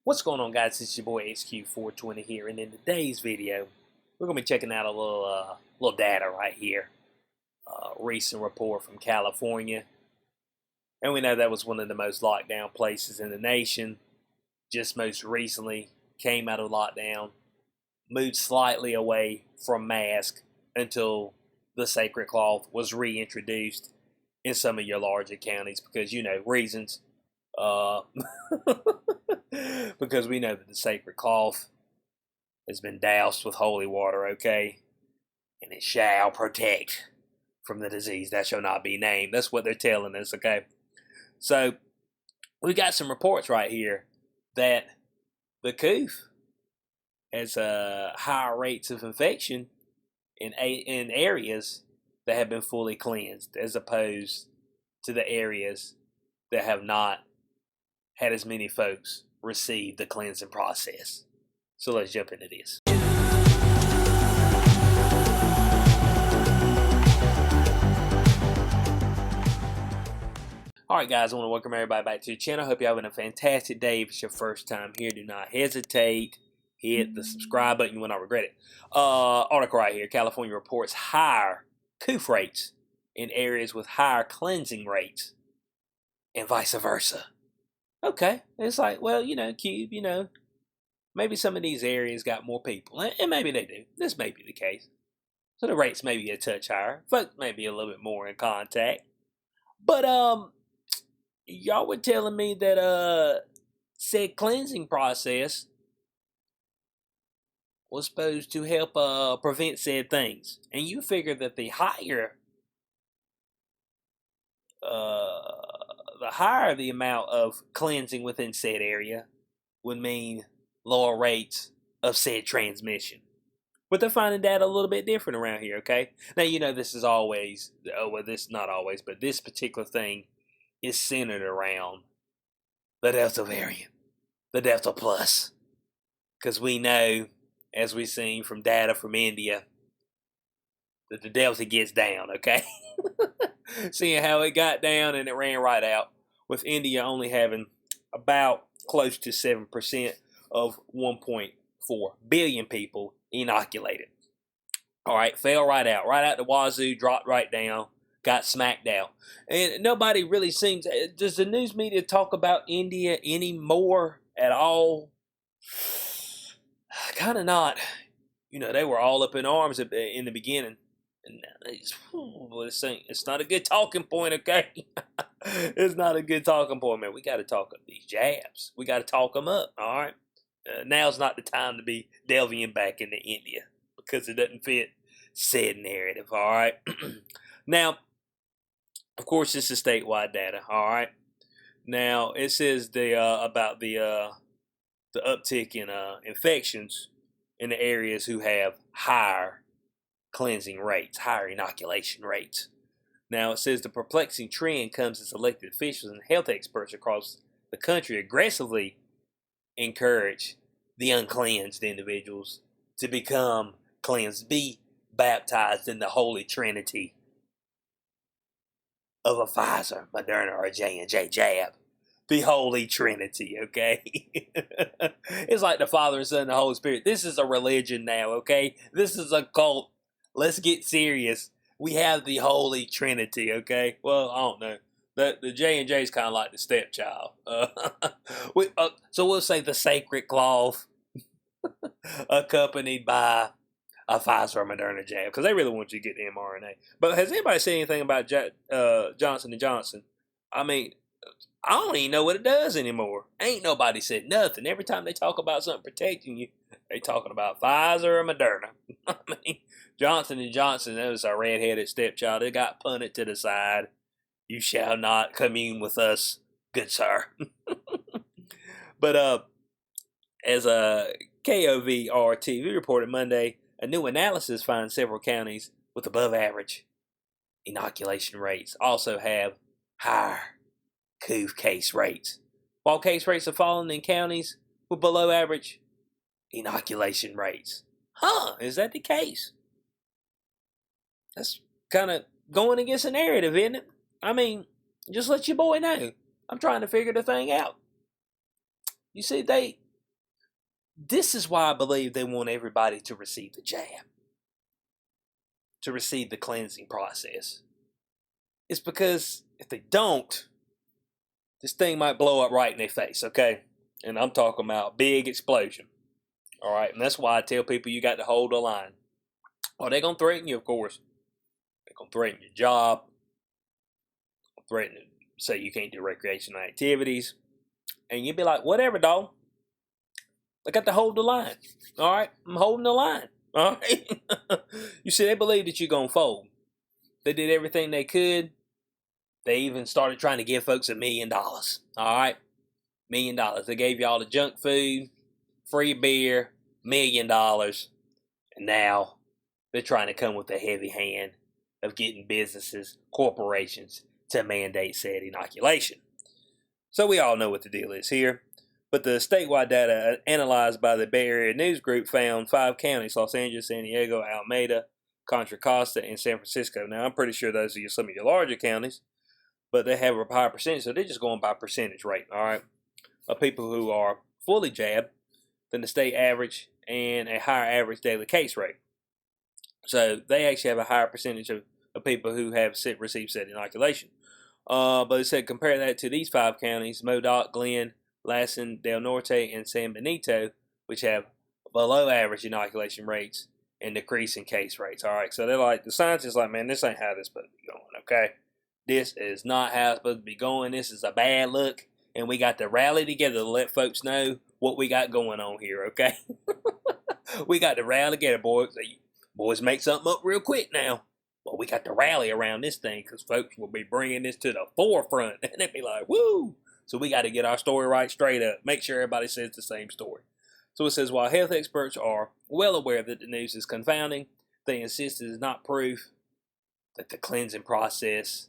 What's going on, guys? It's your boy HQ420 here, and in today's video, we're gonna be checking out a little data right here. Recent report from California, and we know that was one of the most locked down places in the nation. Just most recently came out of lockdown, moved slightly away from mask until the sacred cloth was reintroduced in some of your larger counties because reasons. Because we know that the sacred cloth has been doused with holy water, okay? And it shall protect from the disease that shall not be named. That's what they're telling us, okay? So, we got some reports right here that the Coof has higher rates of infection in areas that have been fully cleansed as opposed to the areas that have not had as many folks receive the cleansing process. So let's jump into this. Alright guys, I want to welcome everybody back to the channel. Hope you're having a fantastic day. If it's your first time here, do not hesitate. Hit the subscribe button, you will not regret it. Article right here. California reports higher Coof rates in areas with higher cleansing rates and vice versa. Okay, it's like, well, Cube, maybe some of these areas got more people, and maybe they do. This may be the case. So the rates may be a touch higher. Folks may be a little bit more in contact. But, y'all were telling me that, said cleansing process was supposed to help, prevent said things. And you figure that the higher the amount of cleansing within said area would mean lower rates of said transmission. But they're finding data a little bit different around here, okay? Now, this is always, this not always, but this particular thing is centered around the Delta variant, the Delta Plus. Because we know, as we've seen from data from India, that the Delta gets down, okay? Seeing how it got down and it ran right out, with India only having about close to 7% of 1.4 billion people inoculated. All right, fell right out the wazoo, dropped right down, got smacked out. And nobody really seems, does the news media talk about India anymore at all? Kind of not. They were all up in arms in the beginning. And it's not a good talking point, okay? It's not a good talking point, man. We got to talk up these jabs. We got to talk them up, all right? Now's not the time to be delving back into India because it doesn't fit said narrative, all right? Now, of course, this is statewide data, all right? Now, it says about the uptick in infections in the areas who have higher cleansing rates, higher inoculation rates. Now, it says the perplexing trend comes as elected officials and health experts across the country aggressively encourage the uncleansed individuals to become cleansed, be baptized in the holy trinity of a Pfizer, Moderna, or J&J jab. The holy trinity, okay? It's like the Father, Son, and the Holy Spirit. This is a religion now, okay? This is a cult. Let's get serious. We have the Holy Trinity, okay? Well, I don't know. The J&J is kind of like the stepchild. So we'll say the sacred cloth accompanied by a Pfizer or Moderna jab because they really want you to get the mRNA. But has anybody said anything about Johnson & Johnson? I mean, I don't even know what it does anymore. Ain't nobody said nothing. Every time they talk about something protecting you, they talking about Pfizer or Moderna. I mean, Johnson & Johnson, that was a red-headed stepchild. It got punted to the side. You shall not commune with us, good sir. But as a KOVR-TV reported Monday, a new analysis finds several counties with above-average inoculation rates also have higher Coof case rates, while case rates have fallen in counties with below-average inoculation rates. Is that the case? That's kind of going against the narrative, isn't it? I mean, just let your boy know. I'm trying to figure the thing out. You see, they This is why I believe they want everybody to receive the jab, to receive the cleansing process. It's because if they don't, this thing might blow up right in their face, okay? And I'm talking about big explosion. All right, and that's why I tell people you got to hold the line. Oh, they're gonna threaten you, of course. They're gonna threaten your job. Threaten to say you can't do recreational activities, and you'd be like, whatever, dog. I got to hold the line. All right, I'm holding the line. All right. You see, they believe that you're gonna fold. They did everything they could. They even started trying to give folks $1 million. All right, $1 million. They gave you all the junk food, free beer, $1 million, and now they're trying to come with a heavy hand of getting businesses, corporations to mandate said inoculation. So we all know what the deal is here. But the statewide data analyzed by the Bay Area News Group found 5 counties: Los Angeles, San Diego, Alameda, Contra Costa, and San Francisco. Now, I'm pretty sure those are some of your larger counties, but they have a higher percentage, so they're just going by percentage rate, all right, of people who are fully jabbed than the state average and a higher average daily case rate. So they actually have a higher percentage of people who have received said inoculation. But it said compare that to these 5 counties: Modoc, Glenn, Lassen, Del Norte, and San Benito, which have below average inoculation rates and decreasing case rates. All right, so they're like, the science is like, man, this ain't how this supposed to be going, okay? This is not how it's supposed to be going. This is a bad look, and we got to rally together to let folks know what we got going on here, okay? We got to rally together, boys. Boys, make something up real quick now. Well, we got to rally around this thing because folks will be bringing this to the forefront, and they'll be like, woo! So we got to get our story right straight up. Make sure everybody says the same story. So it says, while health experts are well aware that the news is confounding, they insist it is not proof that the cleansing process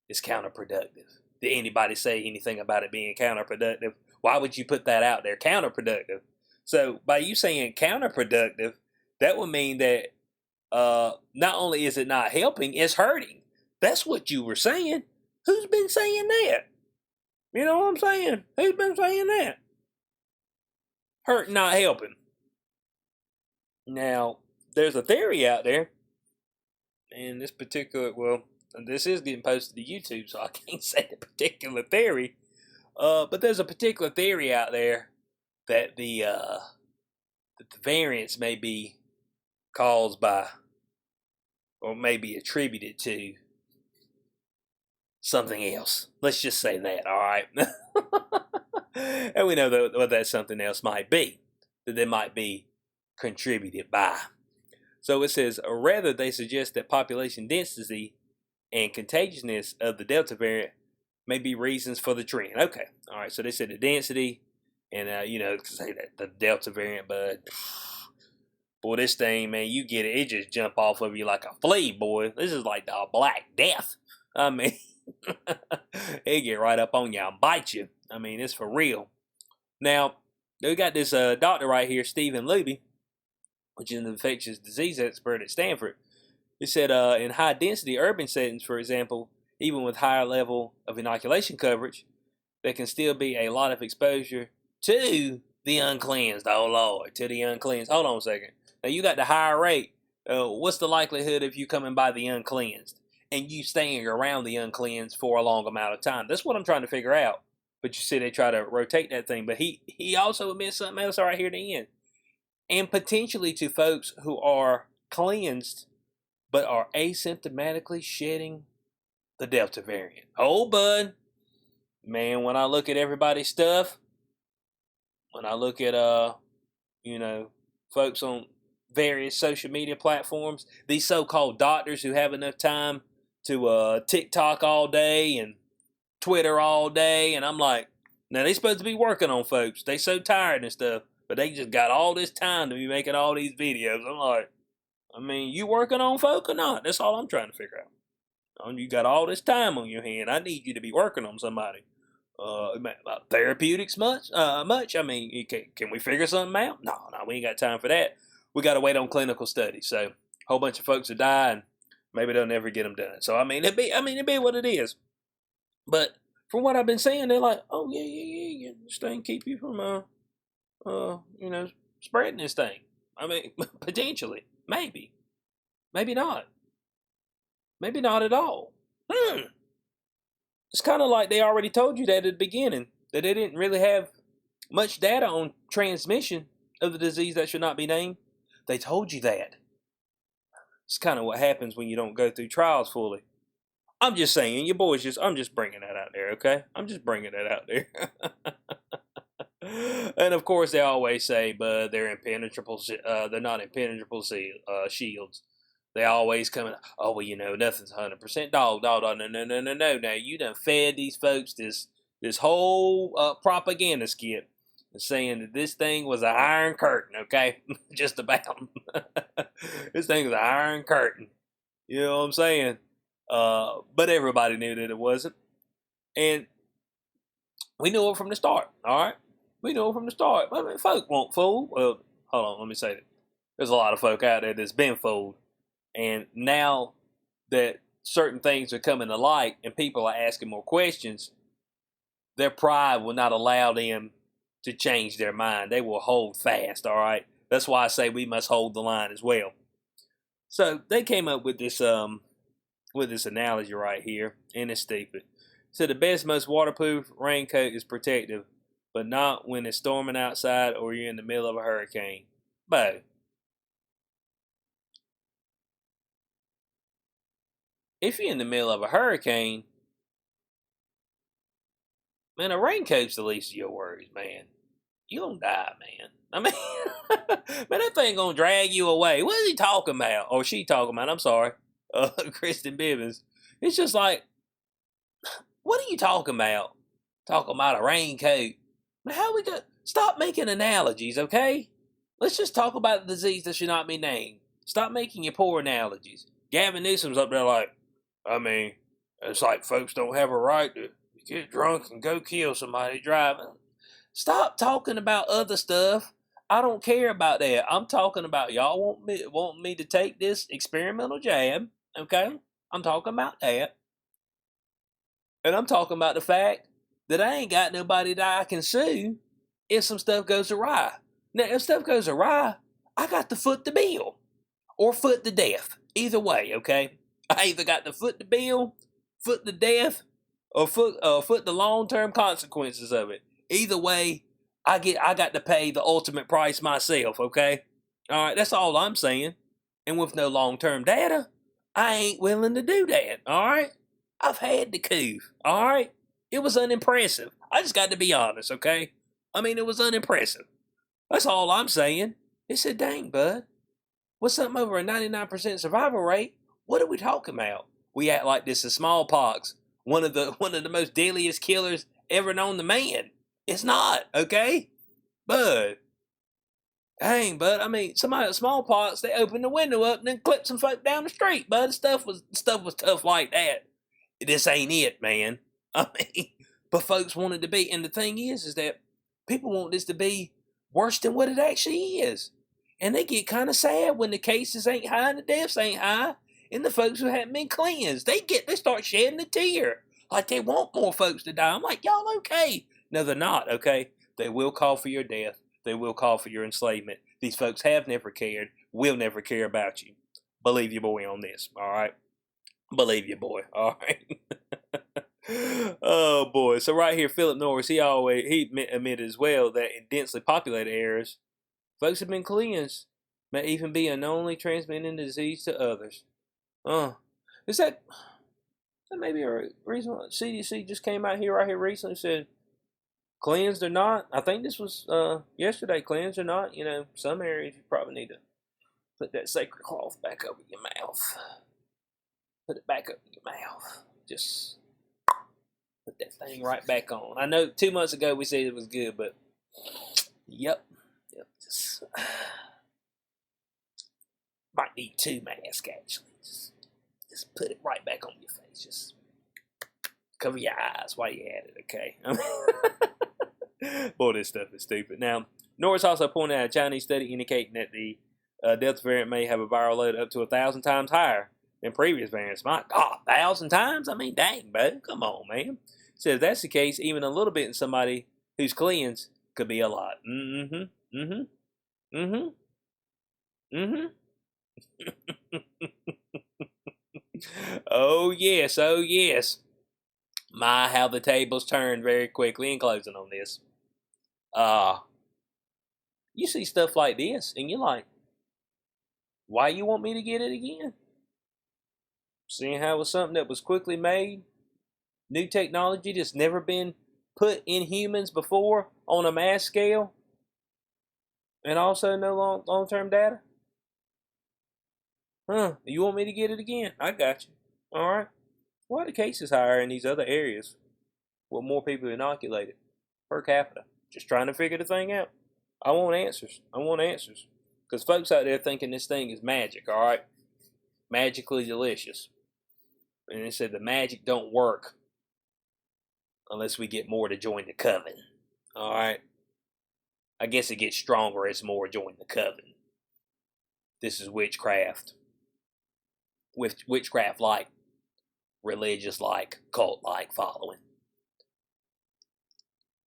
is counterproductive. Did anybody say anything about it being counterproductive? Why would you put that out there? Counterproductive. So by you saying counterproductive, that would mean that not only is it not helping, it's hurting. That's what you were saying. Who's been saying that? You know what I'm saying? Who's been saying that? Hurting, not helping. Now, there's a theory out there, and this is getting posted to YouTube, so I can't say the particular theory. But there's a particular theory out there that the variants may be caused by, or may be attributed to, something else. Let's just say that, all right? And we know what that something else might be, that they might be contributed by. So it says, or rather, they suggest that population density and contagiousness of the Delta variant may be reasons for the trend. Okay, all right, so they said the density, and, say that the Delta variant, but boy, this thing, man, you get it, it just jump off of you like a flea, boy. This is like the Black Death. I mean, it get right up on you and bite you. I mean, it's for real. Now, we got this doctor right here, Stephen Luby, which is an infectious disease expert at Stanford. He said in high-density urban settings, for example, even with higher level of inoculation coverage, there can still be a lot of exposure to the uncleansed. Oh, Lord, to the uncleansed. Hold on a second. Now, you got the higher rate. What's the likelihood of you coming by the uncleansed and you staying around the uncleansed for a long amount of time? That's what I'm trying to figure out. But you see, they try to rotate that thing. But he also admits something else right here at the end. And potentially to folks who are cleansed but are asymptomatically shedding the Delta variant. Oh, bud. Man, when I look at everybody's stuff, when I look at, folks on various social media platforms, these so-called doctors who have enough time to TikTok all day and Twitter all day, and I'm like, now they supposed to be working on folks. They so tired and stuff, but they just got all this time to be making all these videos. I'm like, I mean, you working on folk or not? That's all I'm trying to figure out. You got all this time on your hand. I need you to be working on somebody. About therapeutics much? I mean, can we figure something out? No, we ain't got time for that. We got to wait on clinical studies. So, a whole bunch of folks are dying. Maybe they'll never get them done. So, I mean, it be what it is. But from what I've been saying, they're like, oh yeah, this thing keep you from, spreading this thing. I mean, potentially, maybe, maybe not, maybe not at all. It's kind of like they already told you that at the beginning, that they didn't really have much data on transmission of the disease that should not be named. They told you that. It's kind of what happens when you don't go through trials fully. I'm just saying, your boys I'm just bringing that out there, okay? I'm just bringing that out there. And of course, they always say, but they're impenetrable. They're not impenetrable shields. They always come in. Oh well, nothing's 100% dog. No. Now you done fed these folks this whole propaganda skit, saying that this thing was an iron curtain. Okay, just about. This thing is an iron curtain. You know what I'm saying? But everybody knew that it wasn't, and we knew it from the start. All right. We know from the start. I mean, folk won't fool. Well, hold on, let me say that. There's a lot of folk out there that's been fooled. And now that certain things are coming to light and people are asking more questions, their pride will not allow them to change their mind. They will hold fast, all right? That's why I say we must hold the line as well. So they came up with this analogy right here, and it's stupid. So the best, most waterproof raincoat is protective, but not when it's storming outside or you're in the middle of a hurricane. But if you're in the middle of a hurricane, man, a raincoat's the least of your worries, man. You gonna die, man. I mean, man, that thing gonna drag you away. What is he talking about? Or she talking about? I'm sorry, Kristen Bibbins. It's just like, what are you talking about? Talking about a raincoat. How we go? Stop making analogies, okay? Let's just talk about the disease that should not be named. Stop making your poor analogies. Gavin Newsom's up there like, I mean, it's like folks don't have a right to get drunk and go kill somebody driving. Stop talking about other stuff. I don't care about that. I'm talking about y'all want me to take this experimental jab, okay? I'm talking about that. And I'm talking about the fact that I ain't got nobody that I can sue if some stuff goes awry. Now, if stuff goes awry, I got to foot the bill or foot the death. Either way, okay? I either got to foot the bill, foot the death, or foot the long-term consequences of it. Either way, I got to pay the ultimate price myself, okay? All right, that's all I'm saying. And with no long-term data, I ain't willing to do that, all right? I've had the coof, all right? It was unimpressive. I just got to be honest, okay? I mean, it was unimpressive. That's all I'm saying. They said, dang, bud, what's something over a 99% survival rate? What are we talking about? We act like this is smallpox, one of the most deadliest killers ever known to man. It's not, okay? Bud. Dang, bud. I mean, somebody with smallpox, they opened the window up and then clipped some folk down the street, bud. Stuff was tough like that. This ain't it, man. I mean, but folks want it to be. And the thing is that people want this to be worse than what it actually is. And they get kind of sad when the cases ain't high and the deaths ain't high. And the folks who haven't been cleansed, they start shedding a tear. Like they want more folks to die. I'm like, y'all okay? No, they're not, okay? They will call for your death. They will call for your enslavement. These folks have never cared, will never care about you. Believe your boy on this, all right? Believe your boy, all right? Oh, boy. So right here, Philip Norris, he admitted as well that in densely populated areas, folks have been cleansed, may even be unknowingly transmitting the disease to others. Is that maybe a reason why CDC just came out here right here recently and said, cleansed or not? I think this was yesterday, cleansed or not. Some areas you probably need to put that sacred cloth back over your mouth. Put it back up in your mouth. Just put that thing right back on. I know 2 months ago we said it was good, but yep. Just might need 2 masks actually. Just put it right back on your face. Just cover your eyes while you're at it, okay? Boy, this stuff is stupid. Now, Norris also pointed out a Chinese study indicating that the Delta variant may have a viral load up to 1,000 times higher than previous variants. My God, 1,000 times? I mean, dang, bud. Come on, man. Says if that's the case, even a little bit in somebody who's cleansed could be a lot. Mm-hmm. Mm-hmm. Oh yes, oh yes. My, how the tables turned very quickly in closing on this. Uh, you see stuff like this, and you're like, why you want me to get it again? Seeing how it was something that was quickly made, new technology that's never been put in humans before on a mass scale, and also no long term data. Huh? You want me to get it again? I got you. All right. Why are the cases higher in these other areas with more people inoculated per capita? Just trying to figure the thing out. I want answers. I want answers. Because folks out there thinking this thing is magic, all right? Magically delicious. And they said the magic don't work unless we get more to join the coven. All right? I guess it gets stronger as more join the coven. This is witchcraft. With witchcraft like, religious like, cult like following.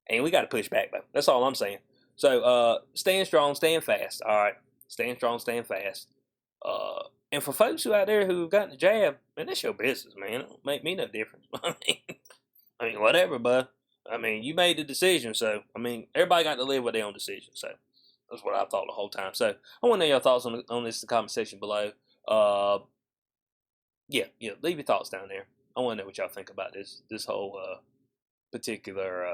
And we got to push back, though. That's all I'm saying. So, stand strong, stand fast. All right? Stand strong, stand fast. And for folks who out there who've gotten the jab, man, that's your business, man. It don't make me no difference. I mean, whatever, bud. I mean, you made the decision, so I mean, everybody got to live with their own decision. So that's what I thought the whole time. So I want to know your thoughts on this in the comment section below. Yeah, leave your thoughts down there. I want to know what y'all think about this whole particular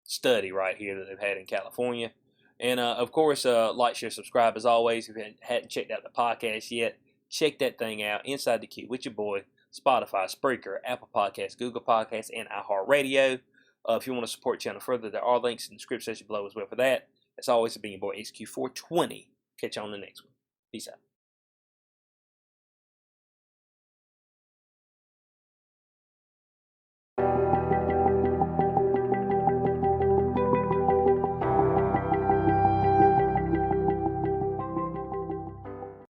study right here that they've had in California. And of course, like, share, subscribe as always. If you hadn't checked out the podcast yet, check that thing out. Inside the Queue with your boy. Spotify, Spreaker, Apple Podcasts, Google Podcasts, and iHeartRadio. If you want to support the channel further, there are links in the description section below as well for that. As always, it's been your boy HQ420. Catch you on the next one. Peace out.